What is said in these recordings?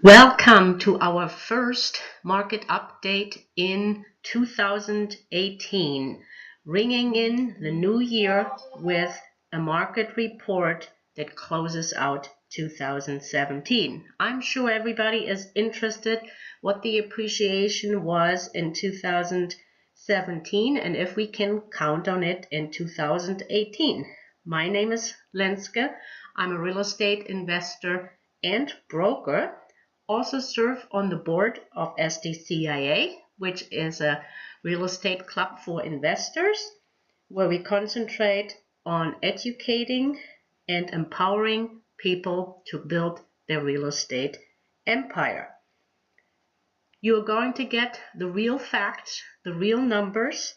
Welcome to our first market update in 2018, ringing in the new year with a market report that closes out 2017. I'm sure everybody is interested what the appreciation was in 2017 and if we can count on it in 2018. My name is Lenska. I'm a real estate investor and broker. Also serve on the board of SDCIA, which is a real estate club for investors, where we concentrate on educating and empowering people to build their real estate empire. You're going to get the real facts, the real numbers,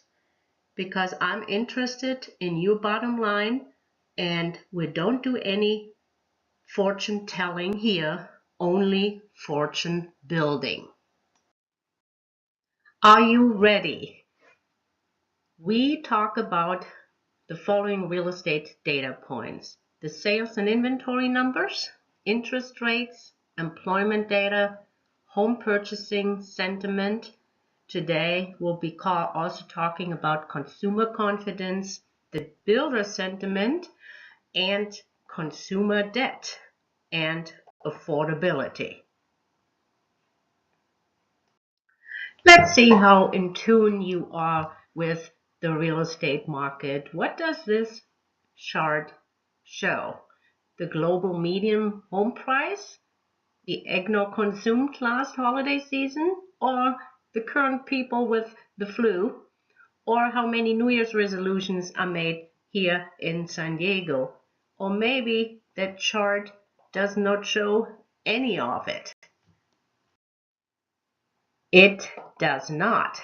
because I'm interested in your bottom line, and we don't do any fortune telling here, only fortune building. Are you ready? We talk about the following real estate data points: the sales and inventory numbers, interest rates, employment data, home purchasing sentiment. Today we'll be also talking about consumer confidence, the builder sentiment, and consumer debt and affordability. Let's see how in tune you are with the real estate market. What does this chart show? The global median home price, the agno consumed last holiday season, or the current people with the flu, or how many New Year's resolutions are made here in San Diego? Or maybe that chart does not show any of it. It does not.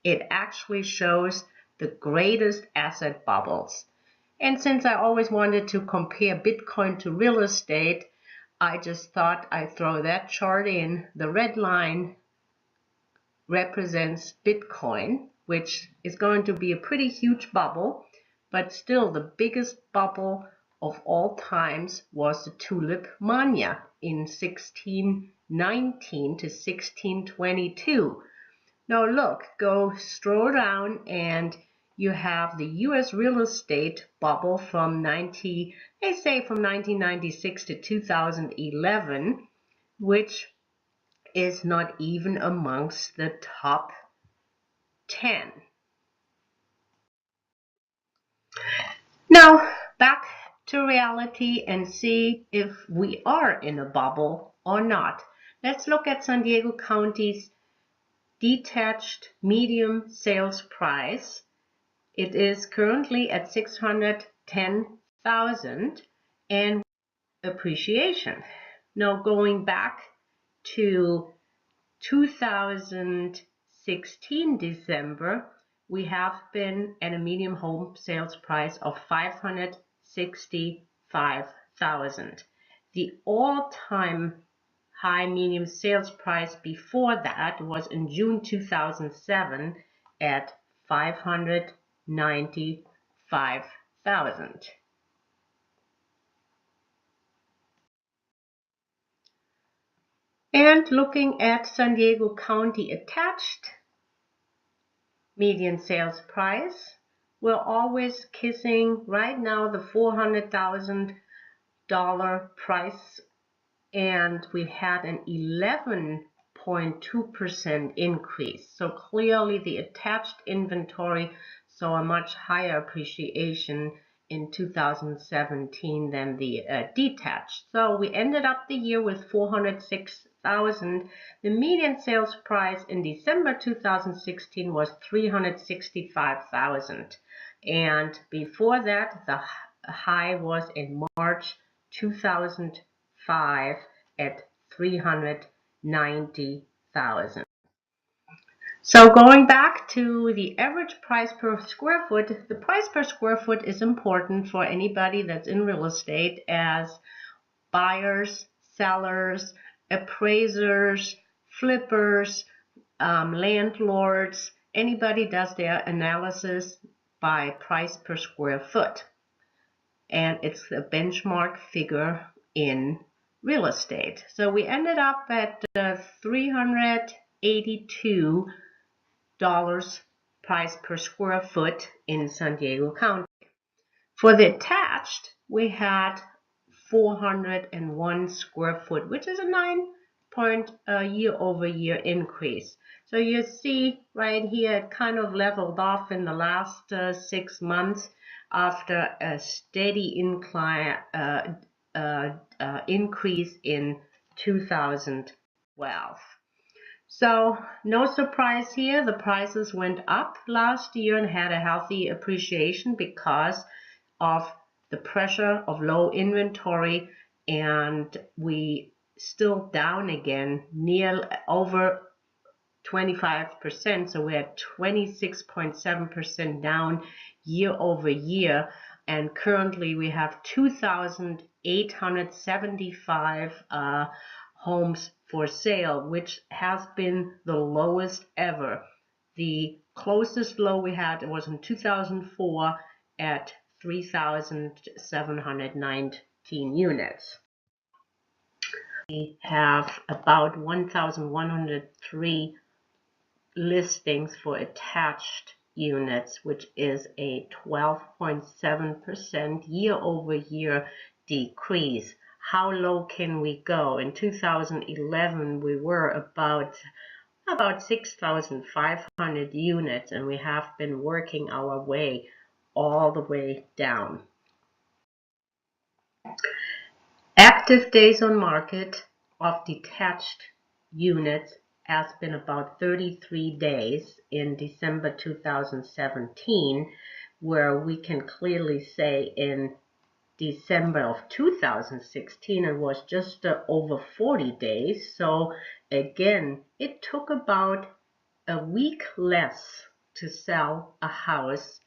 It actually shows the greatest asset bubbles. And since I always wanted to compare Bitcoin to real estate, I just thought I'd throw that chart in. The red line represents Bitcoin, which is going to be a pretty huge bubble, but still the biggest bubble of all times was the tulip mania in 1619 to 1622. Now look, scroll down and you have the US real estate bubble from 1996 to 2011, which is not even amongst the top 10. Now back to reality and see if we are in a bubble or not. Let's look at San Diego County's detached medium sales price. It is currently at $610,000 and appreciation. Now going back to 2016 December, we have been at a medium home sales price of $565,000. The all-time high medium sales price before that was in June 2007 at $595,000. And looking at San Diego County attached median sales price, we're always kissing right now the $400,000 price, and we had an 11.2% increase. So clearly the attached inventory saw a much higher appreciation in 2017 than the detached. So we ended up the year with $406,000. The median sales price in December 2016 was $365,000. And before that, the high was in March 2005 at $390,000. So going back to the average price per square foot, the price per square foot is important for anybody that's in real estate, as buyers, sellers, appraisers, flippers, landlords, anybody does their analysis by price per square foot. And it's a benchmark figure in real estate. So we ended up at $382 price per square foot in San Diego County. For the attached, we had 401 square foot, which is a 9 point year-over-year increase. So you see right here, it kind of leveled off in the last 6 months after a steady increase in 2012. So no surprise here, the prices went up last year and had a healthy appreciation because of the pressure of low inventory, and we still down again near over 25%, so we're at 26.7% down year over year, and currently we have 2,875 homes for sale, which has been the lowest ever. The closest low we had was in 2004 at 3,719 units. We have about 1,103 listings for attached units, which is a 12.7% year-over-year decrease. How low can we go? In 2011, we were about 6,500 units, and we have been working our way all the way down. Active days on market of detached units has been about 33 days in December 2017, where we can clearly say in December of 2016 it was just over 40 days. So again, it took about a week less to sell a house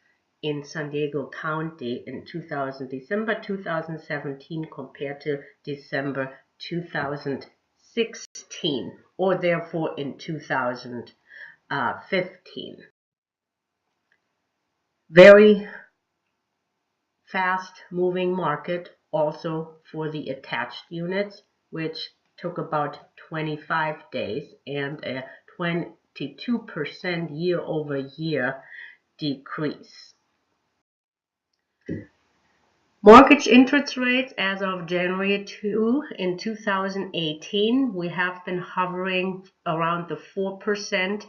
in San Diego County in December 2017 compared to December 2016, or therefore in 2015. Very fast moving market also for the attached units, which took about 25 days and a 22% year-over-year decrease. Mortgage interest rates as of January 2 in 2018, we have been hovering around the 4%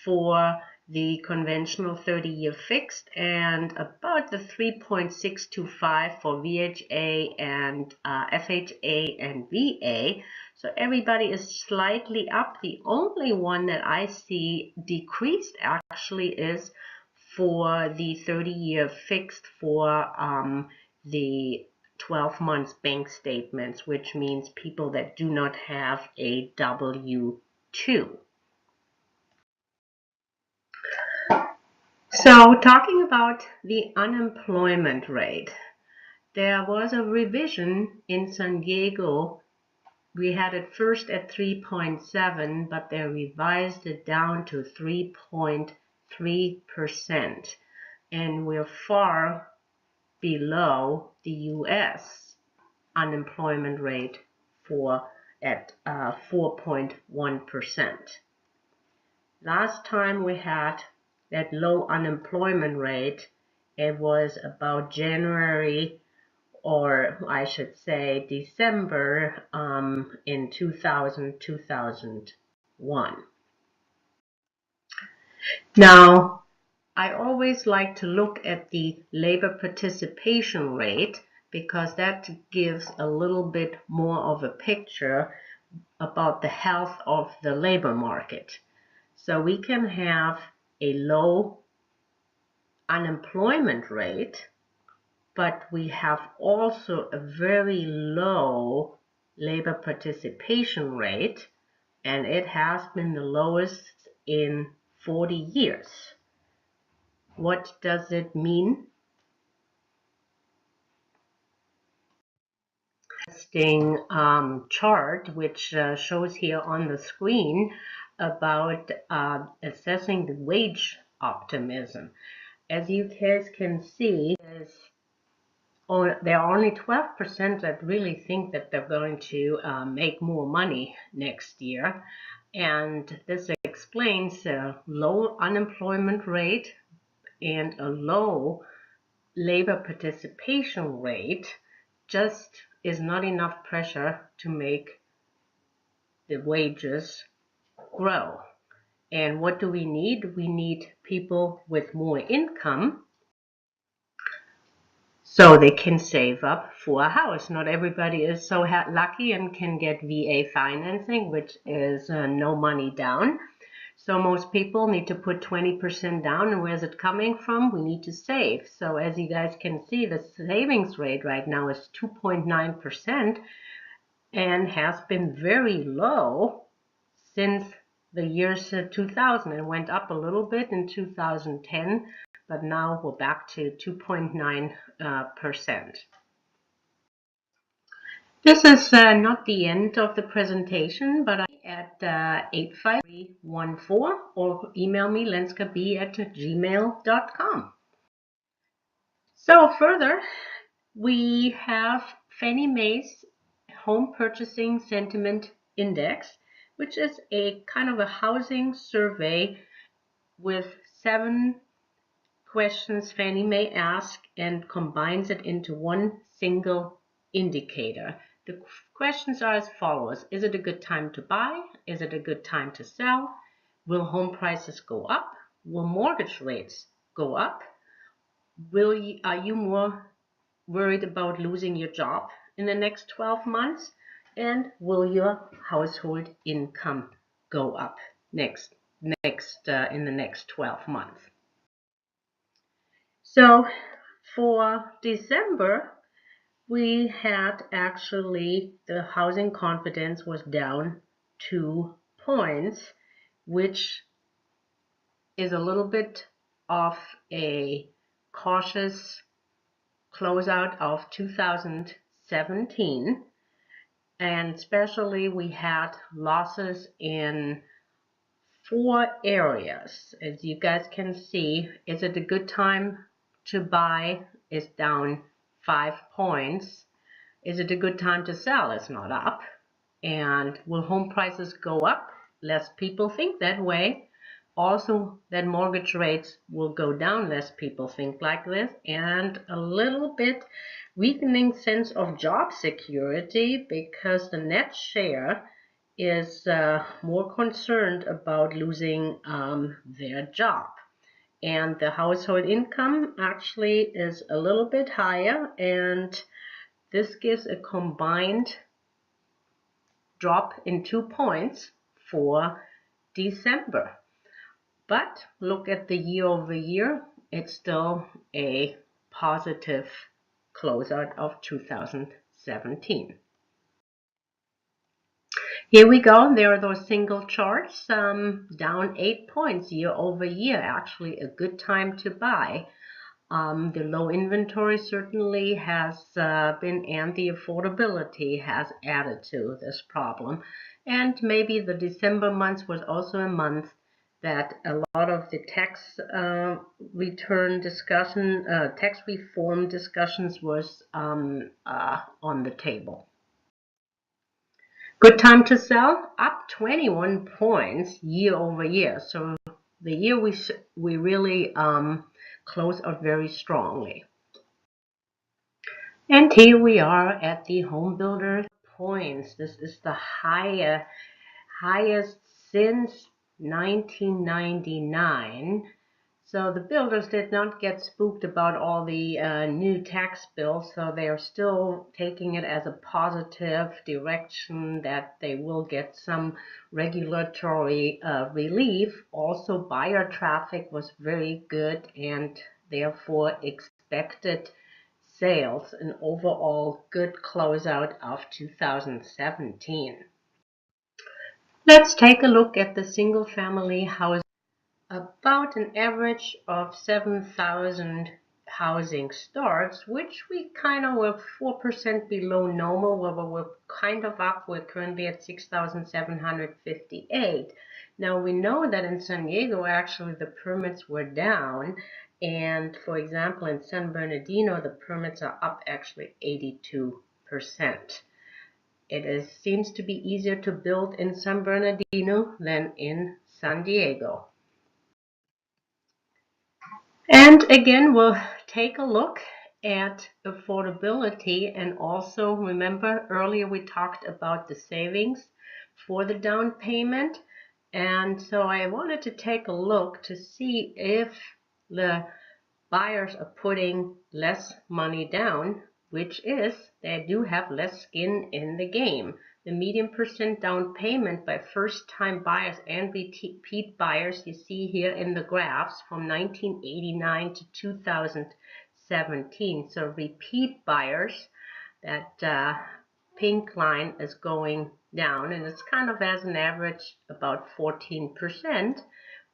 for the conventional 30-year fixed and about the 3.625 for VHA and FHA and VA. So everybody is slightly up. The only one that I see decreased actually is for the 30-year fixed for the 12 months bank statements, which means people that do not have a W-2. So talking about the unemployment rate, there was a revision in San Diego. We had it first at 3.7, but they revised it down to 3.3%, and we're far below the U.S. unemployment rate at 4.1%. Last time we had that low unemployment rate, it was about January, or I should say December in 2001. Now, I always like to look at the labor participation rate because that gives a little bit more of a picture about the health of the labor market. So we can have a low unemployment rate, but we have also a very low labor participation rate, and it has been the lowest in 40 years. What does it mean? Interesting chart which shows here on the screen about assessing the wage optimism. As you guys can see, there's there are only 12% that really think that they're going to make more money next year. And this explains a low unemployment rate and a low labor participation rate. Just is not enough pressure to make the wages grow. And what do we need? We need people with more income so they can save up for a house. Not everybody is so lucky and can get VA financing, which is no money down. So most people need to put 20% down, and where's it coming from? We need to save. So as you guys can see, the savings rate right now is 2.9% and has been very low since the years 2000. It went up a little bit in 2010, but now we're back to 2.9%. This is not the end of the presentation, but I at 85314 or email me lenskab@gmail.com. So further, we have Fannie Mae's Home Purchasing Sentiment Index, which is a kind of a housing survey with 7 questions Fannie Mae asks and combines it into one single indicator. The questions are as follows. Is it a good time to buy? Is it a good time to sell? Will home prices go up? Will mortgage rates go up? Are you more worried about losing your job in the next 12 months? And will your household income go up in the next 12 months? So for December, we had actually the housing confidence was down 2 points, which is a little bit of a cautious closeout of 2017. And especially we had losses in 4 areas. As you guys can see, is it a good time to buy? Is down 5 points. Is it a good time to sell? It's not up. And will home prices go up? Less people think that way. Also, that mortgage rates will go down. Less people think like this. And a little bit weakening sense of job security because the net share is more concerned about losing their job. And the household income actually is a little bit higher, and this gives a combined drop in 2 points for December. But look at the year over year, it's still a positive closeout of 2017. Here we go. There are those single charts, down 8 points year over year. Actually, a good time to buy. The low inventory certainly has been, and the affordability has added to this problem. And maybe the December month was also a month that a lot of the tax tax reform discussions was on the table. Good time to sell, up 21 points year over year. So the year we really close out very strongly. And here we are at the home builder points. This is the highest since 1999. So the builders did not get spooked about all the new tax bills, so they are still taking it as a positive direction that they will get some regulatory relief. Also, buyer traffic was very good and therefore expected sales, an overall good closeout of 2017. Let's take a look at the single family house. About an average of 7,000 housing starts, which we kind of were 4% below normal, where we're kind of up. We're currently at 6,758. Now we know that in San Diego, actually the permits were down, And for example, in San Bernardino, the permits are up actually 82%. Seems to be easier to build in San Bernardino than in San Diego. And again, we'll take a look at affordability, and also remember earlier we talked about the savings for the down payment. And so I wanted to take a look to see if the buyers are putting less money down, which is they do have less skin in the game. The median percent down payment by first-time buyers and repeat buyers you see here in the graphs from 1989 to 2017. So repeat buyers, that pink line is going down, and it's kind of as an average about 14%,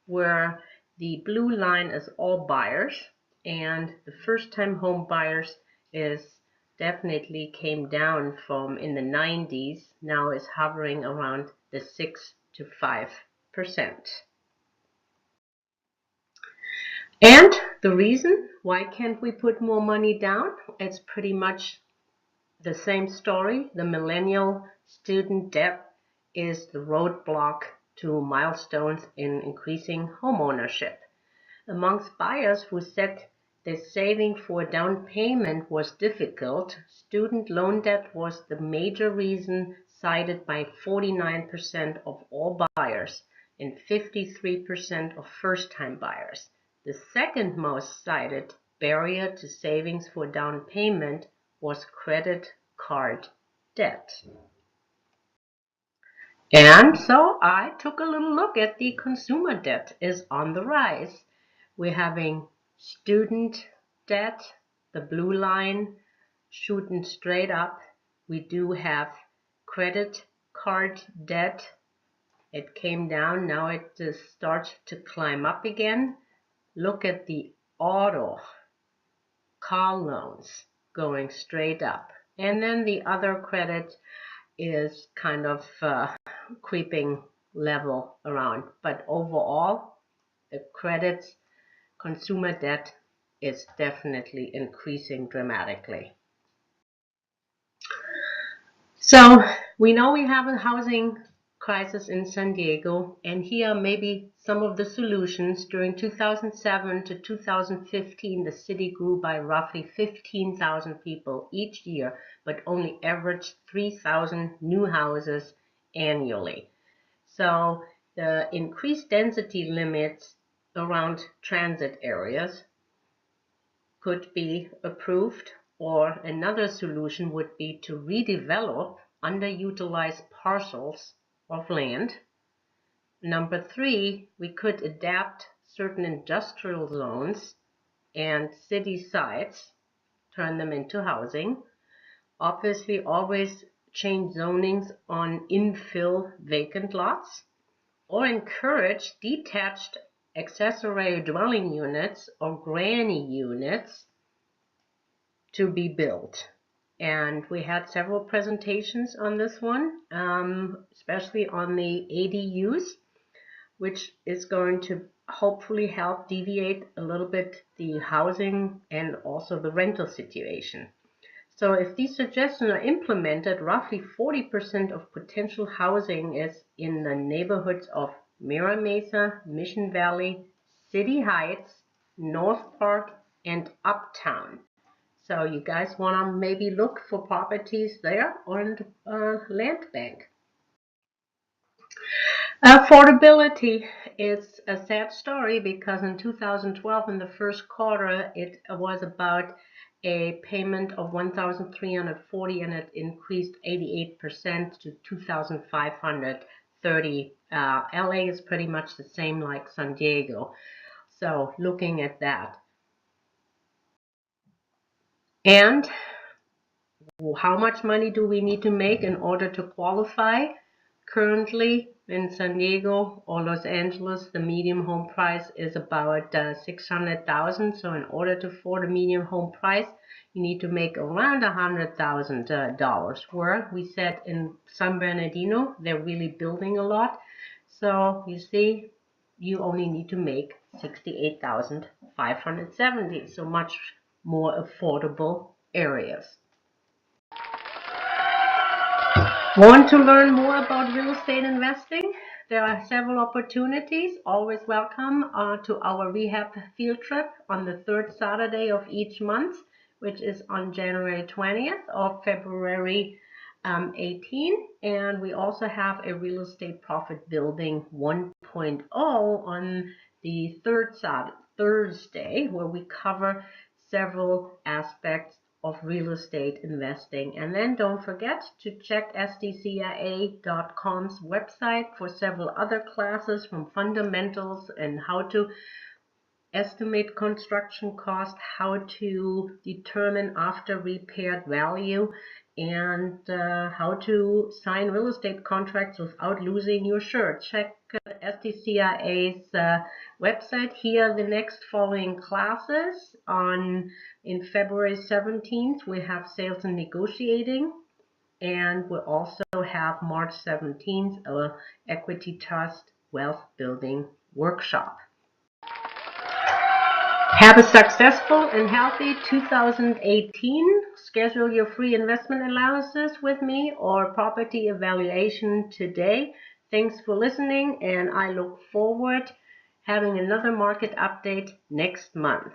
where the blue line is all buyers, and the first-time home buyers is definitely came down from in the 90s, now is hovering around the 6 to 5%. And the reason why can't we put more money down? It's pretty much the same story. The millennial student debt is the roadblock to milestones in increasing homeownership. Amongst buyers who said their saving for a down payment was difficult, student loan debt was the major reason cited by 49% of all buyers and 53% of first-time buyers. The second most cited barrier to savings for down payment was credit card debt. And so I took a little look at the consumer debt is on the rise. We're having student debt, the blue line, shooting straight up. We do have credit card debt. It came down, now it starts to climb up again. Look at the auto, car loans going straight up. And then the other credit is kind of creeping level around. But overall, the credits, consumer debt is definitely increasing dramatically. So we know we have a housing crisis in San Diego, and here are maybe some of the solutions. During 2007 to 2015, the city grew by roughly 15,000 people each year, but only averaged 3,000 new houses annually. So the increased density limits around transit areas could be approved, or another solution would be to redevelop underutilized parcels of land. Number three, we could adapt certain industrial zones and city sites, turn them into housing. Obviously, always change zonings on infill vacant lots, or encourage detached accessory dwelling units or granny units to be built. And we had several presentations on this one, especially on the ADUs, which is going to hopefully help deviate a little bit the housing and also the rental situation. So if these suggestions are implemented, roughly 40% of potential housing is in the neighborhoods of Mira Mesa, Mission Valley, City Heights, North Park, and Uptown. So you guys want to maybe look for properties there on land bank. Affordability is a sad story because in 2012, in the first quarter, it was about a payment of 1,340, and it increased 88% to 2,530. LA is pretty much the same like San Diego. So looking at that. And how much money do we need to make in order to qualify? Currently in San Diego or Los Angeles, the median home price is about $600,000. So in order to afford a median home price, you need to make around $100,000. Where we said in San Bernardino, they're really building a lot. So you see, you only need to make 68,570, so much more affordable areas. Want to learn more about real estate investing? There are several opportunities. Always welcome to our rehab field trip on the third Saturday of each month, which is on January 20th or February 18. And we also have a real estate profit building 1.0 on the third Thursday, where we cover several aspects of real estate investing. And then don't forget to check sdcia.com's website for several other classes, from fundamentals and how to estimate construction cost, how to determine after repaired value, and how to sign real estate contracts without losing your shirt. Check SDCIA's website. Here are the next following classes. In February 17th, we have sales and negotiating, and we also have March 17th, a equity trust wealth building workshop. Have a successful and healthy 2018. Schedule your free investment analysis with me or property evaluation today. Thanks for listening, and I look forward having another market update next month.